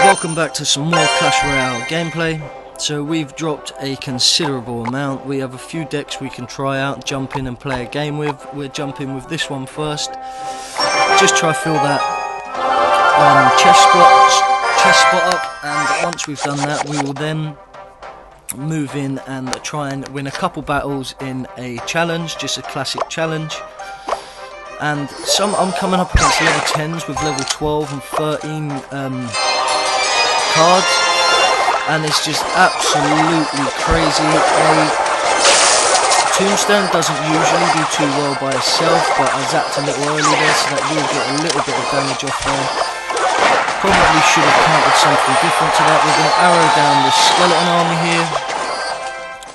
Welcome back to some more Clash Royale gameplay. So we've dropped a considerable amount. We have a few decks we can try out, jump in and play a game with. We're jumping with this one first. Just try fill that chest spot up, and once we've done that we will then move in and try and win a couple battles in a challenge, just a classic challenge. And I'm coming up against level 10s with level 12 and 13 cards, and it's just absolutely crazy. A tombstone doesn't usually do too well by itself, but I zapped a little early there, so that will get a little bit of damage off there. Probably should have counted something different to that. We're going to arrow down this skeleton army here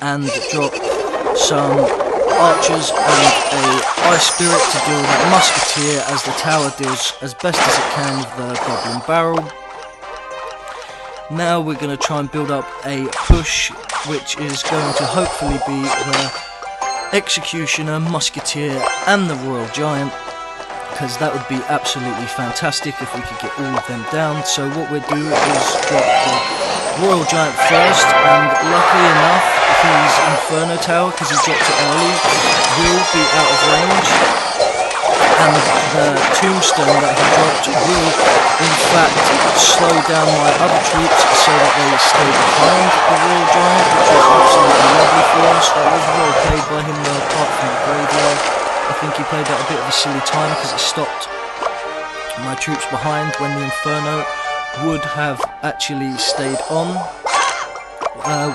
and drop some archers and a ice spirit to deal that musketeer, as the tower deals as best as it can with the goblin barrel. Now we're going to try and build up a push, which is going to hopefully be the executioner, musketeer and the royal giant, because that would be absolutely fantastic if we could get all of them down. So what we'll do is drop the royal giant first, and luckily enough his inferno tower, because he dropped it early, will be out of range, and the tombstone that he dropped will in fact slow down my other troops so that they stay behind the royal giant, which is absolutely lovely for us. That was well played by him though, apart from the graveyard. I think he played at a bit of a silly time because it stopped my troops behind when the inferno would have actually stayed on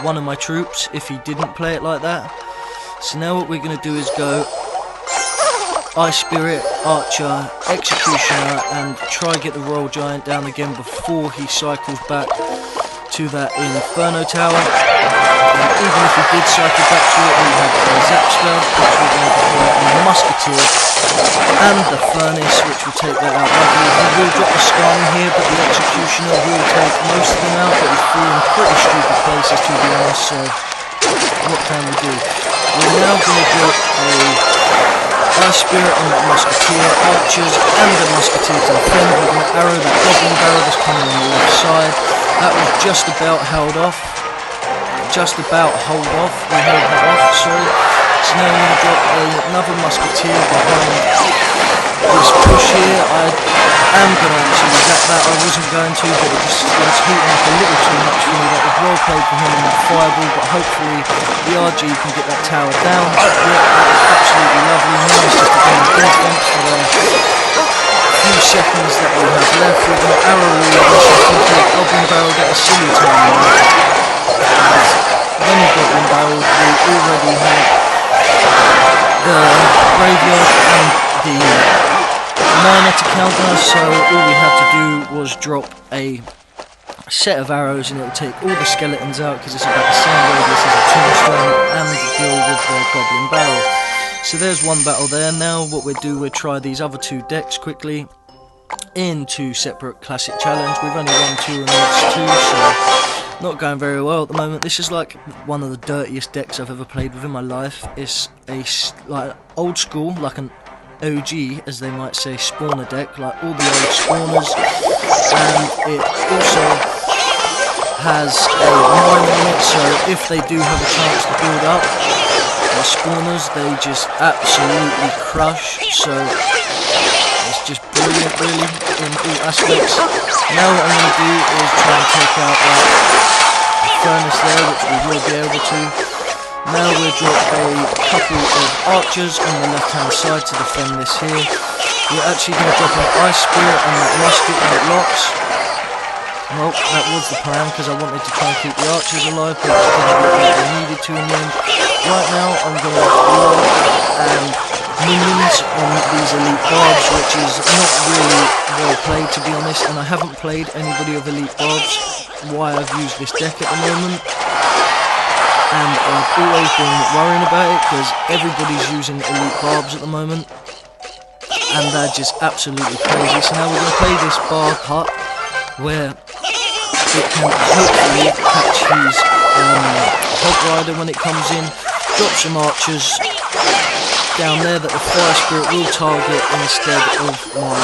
one of my troops if he didn't play it like that. So now what we're going to do is go Ice Spirit, Archer, Executioner, and try get the Royal Giant down again before he cycles back to that Inferno Tower. And even if he did cycle back to it, we have the Zap Spell, which we're going to deploy on the Musketeer, and the Furnace, which will take that out lovely. He will drop the Scarn here, but the Executioner will take most of them out, but he's threw in pretty stupid places to be honest, so what can we do? We're now going to build a Ice Spirit on that Musketeer, Archers and the Musketeer to defend. We're going to arrow that Goblin Barrel that's coming on the left side. That was just about held off. Just about hold off. We held that off, sorry. So now we're going to drop another Musketeer behind this push here. I am going to actually zap that. I wasn't going to, but it was heating up a little too much for me. That was well played for him in that fireball, but hopefully the RG can get that tower down. Yeah, that was absolutely lovely. Now it's just a game of defense for the few seconds that we have left. We're going to arrow all of this. I think the Goblin Barrel got a silly time there. When the Goblin Barrel, we already had the graveyard and the miner to counter, so all we had to do was drop a set of arrows and it will take all the skeletons out, because it's about the same radius as a tombstone, and deal with the Goblin Barrel. So there's one battle there. Now what we'll do, we'll try these other two decks quickly in two separate classic challenge. We've only won 2 and lost 2, so not going very well at the moment. This is like one of the dirtiest decks I've ever played with in my life. It's a like old school, like an OG, as they might say, spawner deck, like all the old spawners, and it also has a mine on it, so if they do have a chance to build up the spawners, they just absolutely crush. So it's just brilliant really in all aspects. Now what I'm going to do is try and take out that furnace there, which we will be able to. Now we'll drop a couple of archers on the left hand side to defend this here. We're actually going to drop an Ice Spirit on that musket when it locks. Well, that was the plan, because I wanted to try and keep the archers alive, but it didn't look like they needed to in the end. Right now I'm going to load and minions on these elite barbs, which is not really well played to be honest, and I haven't played anybody of elite barbs, why I've used this deck at the moment. And I've always been worrying about it because everybody's using elite barbs at the moment, and they're just absolutely crazy. So now we're going to play this barb hut where it can hopefully catch his hog rider when it comes in. Drop some archers down there that the fire spirit will target instead of my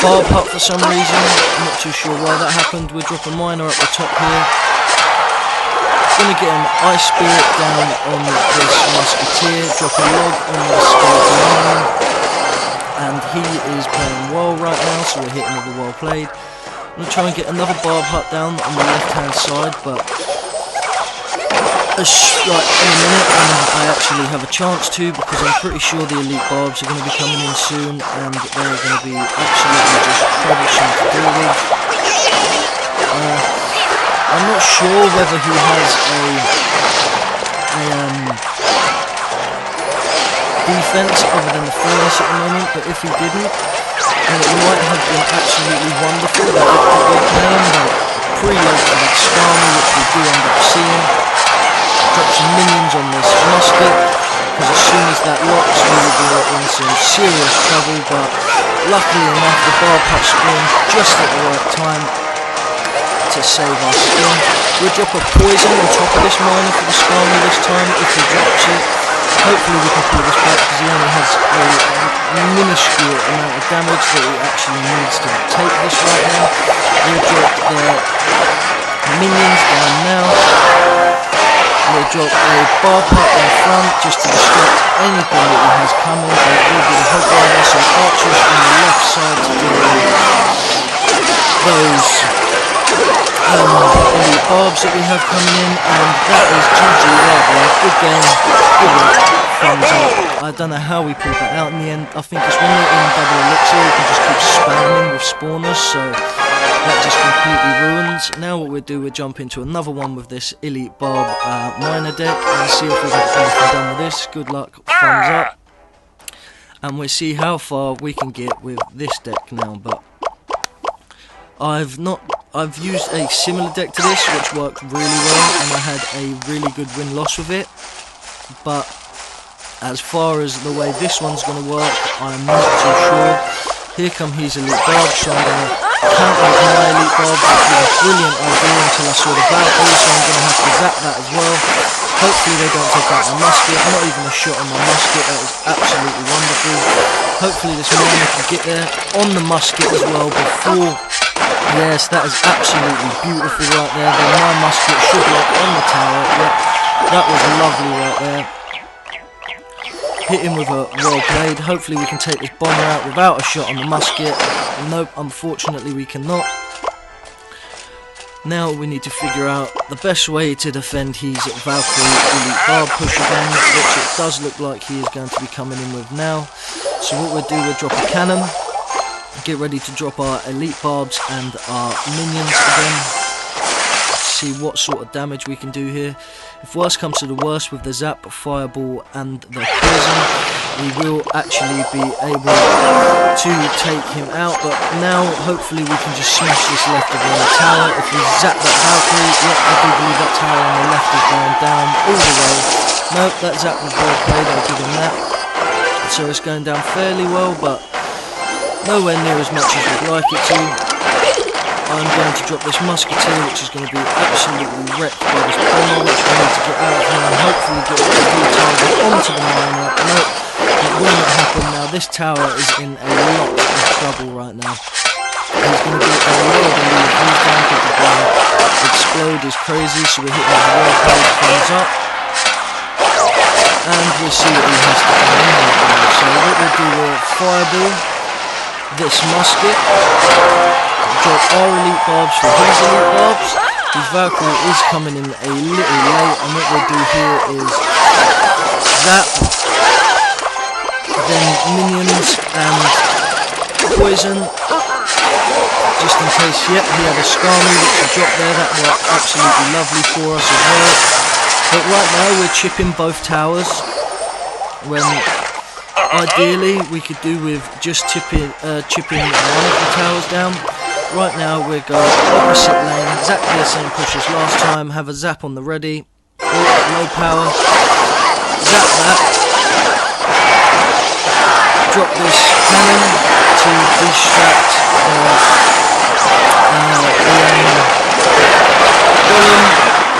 barb hut for some reason. I'm not too sure why that happened. We'll drop a miner up the top here. Gonna get an ice spirit down on this musketeer, drop a log on the skeleton miner, and he is playing well right now, so we're hitting with the well played. I'm gonna try and get another barb hut down on the left hand side, but like in a minute I actually have a chance to, because I'm pretty sure the elite barbs are going to be coming in soon, and they're going to be absolutely just troublesome to deal with. I'm not sure whether he has a defense other than the furnace at the moment, but if he didn't, then it might have been absolutely wonderful that we're playing like preload for that Skarmy, which we do end up seeing. Drop some minions on this musket, because as soon as that locks we will be in some serious trouble, but luckily enough the barb hut spawns just at the right time to save our skin. We'll drop a poison on top of this miner for the Skarmy this time if he drops it. Hopefully we can pull this back, because he only has a minuscule amount of damage that he actually needs to take this right now. We'll drop the minions down now. We'll drop a barb hut in front just to distract anything that he has coming. There will be the hog rider, some archers on the left side to deal with those elite barbs that we have coming in, and that is GG right there. Good game, good work, thumbs up. I don't know how we pulled that out in the end. I think it's when we're in double elixir we can just keep spamming with spawners, so that just completely ruins. Now what we'll do, we'll jump into another one with this elite barb miner deck and see if we can get anything done with this. Good luck, thumbs up, and we'll see how far we can get with this deck now. But I've used a similar deck to this which worked really well, and I had a really good win-loss with it, but as far as the way this one's going to work, I'm not too sure. Here come his elite barb, so I'm going to counter my elite barb, which was a brilliant idea until I saw the Valkyrie, so I'm going to have to zap that as well. Hopefully they don't take out my musket, not even a shot on my musket. That was absolutely wonderful. Hopefully this miner can get there on the musket as well before. Yes, that is absolutely beautiful right there. Then my musket should lock on the tower. Yep, that was lovely right there. Hit him with a well played. Hopefully we can take this bomber out without a shot on the musket. Nope, unfortunately we cannot. Now we need to figure out the best way to defend his Valkyrie elite barb push again, which it does look like he is going to be coming in with now. So what we'll do, we'll drop a cannon, get ready to drop our elite barbs and our minions again. See what sort of damage we can do here. If worst comes to the worst, with the zap, fireball and the poison, we will actually be able to take him out. But now hopefully we can just smash this left of the tower. If we zap that Valkyrie, yep, I do believe that tower on the left is going down all the way. Nope, that zap was well played, I'll give him that. So it's going down fairly well, but nowhere near as much as we'd like it to. I'm going to drop this musketeer, which is going to be absolutely wrecked by this bomber, which we need to get out of here and hopefully get the target onto the miner. Nope, it will not happen now. This tower is in a lot of trouble right now. He's going to get a lot of elite. He's going to get the bomb explode is crazy, so we're hitting the world page thumbs up. And we'll see what he has to do right now. So what we'll do, we'll fireball this musket. Drop our elite barbs for his elite barbs. His Valkyrie is coming in a little late, and what we'll do here is zap, then minions and poison, just in case. Yep, he had a Skarmy which he dropped there. That worked absolutely lovely for us as well. But right now we're chipping both towers, when ideally we could do with just chipping one of the towers down. Right now we're going opposite lane, exactly the same push as last time. Have a zap on the ready. Oh, low power. Zap that. Drop this cannon to distract golem.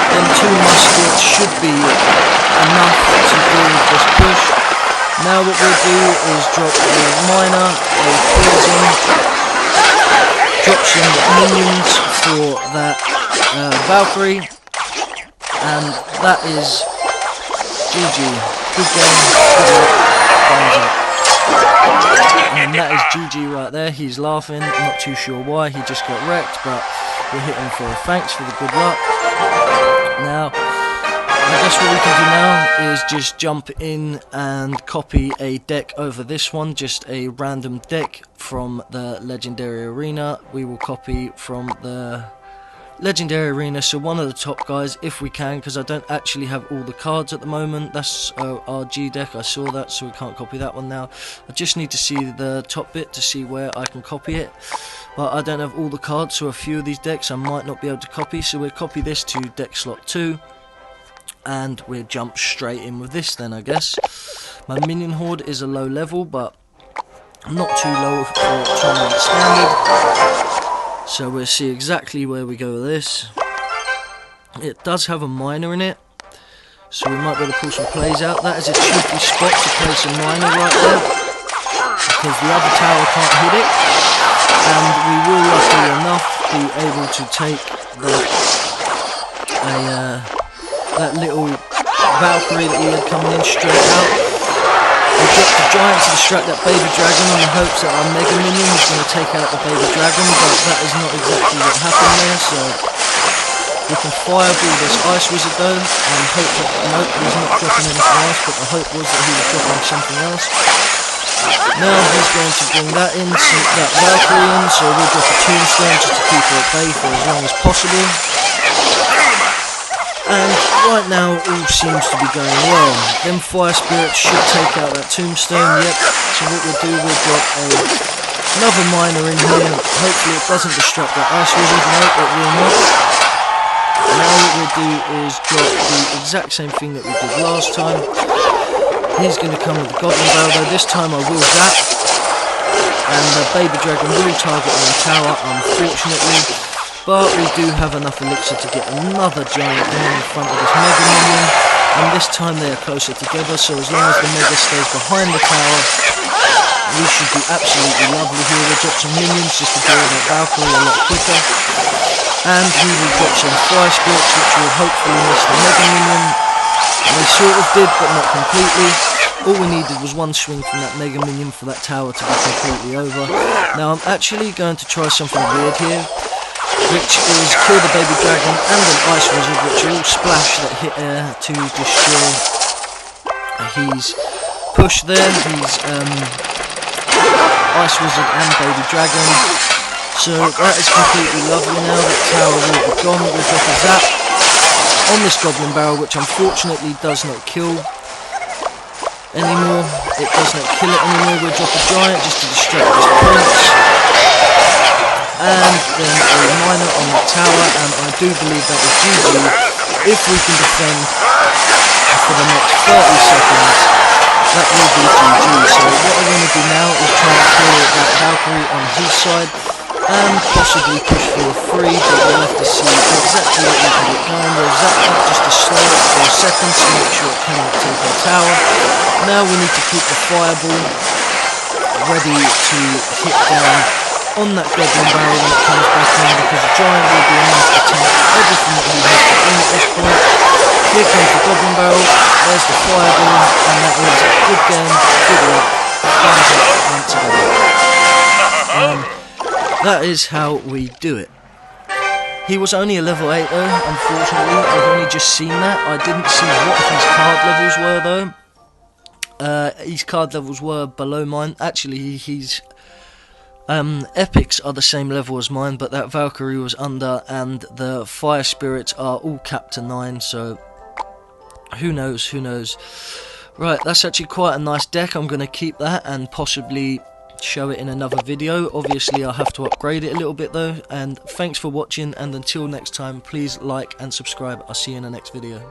Then 2 muskets should be enough to deal with this push. Now what we'll do is drop a miner, a poison, drop some minions for that Valkyrie, and that is GG. Good game, good luck, and that is GG right there. He's laughing, I'm not too sure why, he just got wrecked, but we'll hit him for a thanks for the good luck. Now, I guess what we can do now is just jump in and copy a deck over this one, just a random deck from the Legendary Arena. We will copy from the Legendary Arena, so one of the top guys if we can, because I don't actually have all the cards at the moment. That's our G deck, I saw that, so we can't copy that one now. I just need to see the top bit to see where I can copy it, but I don't have all the cards, so a few of these decks I might not be able to copy, so we'll copy this to deck slot 2, and we'll jump straight in with this then, I guess. My minion horde is a low level, but not too low for tournament standard. So we'll see exactly where we go with this. It does have a miner in it, so we might be able to pull some plays out. That is a cheeky spot to place a miner right there, because the other tower can't hit it. And we will, luckily enough, be able to take that little Valkyrie that we had coming in straight out. We dropped the giant to distract that baby dragon in the hopes that our mega minion was going to take out the baby dragon, but that is not exactly what happened there, so we can fireball this ice wizard though, and hope that, nope, he's not dropping anything else, but the hope was that he was dropping something else. Now he's going to bring that in, that Valkyrie in, so we'll drop a tombstone just to keep her at bay for as long as possible. And right now all seems to be going well. Them fire spirits should take out that tombstone, yep. So what we'll do, we'll drop another miner in here. Hopefully it doesn't distract that ice wizard. No, it will not. Now what we'll do is drop the exact same thing that we did last time. He's going to come with the goblin barrel though. This time I will zap. And the baby dragon will target on the tower, unfortunately. But we do have enough elixir to get another giant in front of this mega minion, and this time they are closer together, so as long as the mega stays behind the tower, we should be absolutely lovely here. We'll drop some minions just to deal with that Valkyrie a lot quicker, and he will drop some fire spirits which will hopefully miss the mega minion. They sort of did, but not completely. All we needed was one swing from that mega minion for that tower to be completely over. Now I'm actually going to try something weird here, which is kill the baby dragon and an ice wizard, which are all splash that hit air to destroy. He's pushed there, he's ice wizard and baby dragon, so that is completely lovely now. That tower will be gone. We'll drop a zap on this goblin barrel, which unfortunately does not kill anymore. It does not kill it anymore. We'll drop a giant just to distract this prince. And then a miner on that tower, and I do believe that is GG if we can defend for the next 30 seconds. That will be GG. So what I want to do now is try and kill that Valkyrie on his side and possibly push for a free, but we'll have to see exactly what we can get going. We'll zap that just to slow it for a second to make sure it cannot take our tower. Now we need to keep the fireball ready to hit down on that goblin barrel when it comes back in, because the giant will be enough to tank everything that he has to bring at this point. Here comes the goblin barrel, there's the fireball, and that is a good game, good luck, thumbs up once again. That is how we do it. He was only a level 8 though, unfortunately. I've only just seen that. I didn't see what his card levels were though. His card levels were below mine. Actually, he's epics are the same level as mine, but that Valkyrie was under, and the fire spirits are all capped to 9, so who knows. Right, that's actually quite a nice deck. I'm going to keep that and possibly show it in another video. Obviously I'll have to upgrade it a little bit though, and thanks for watching, and until next time, please like and subscribe. I'll see you in the next video.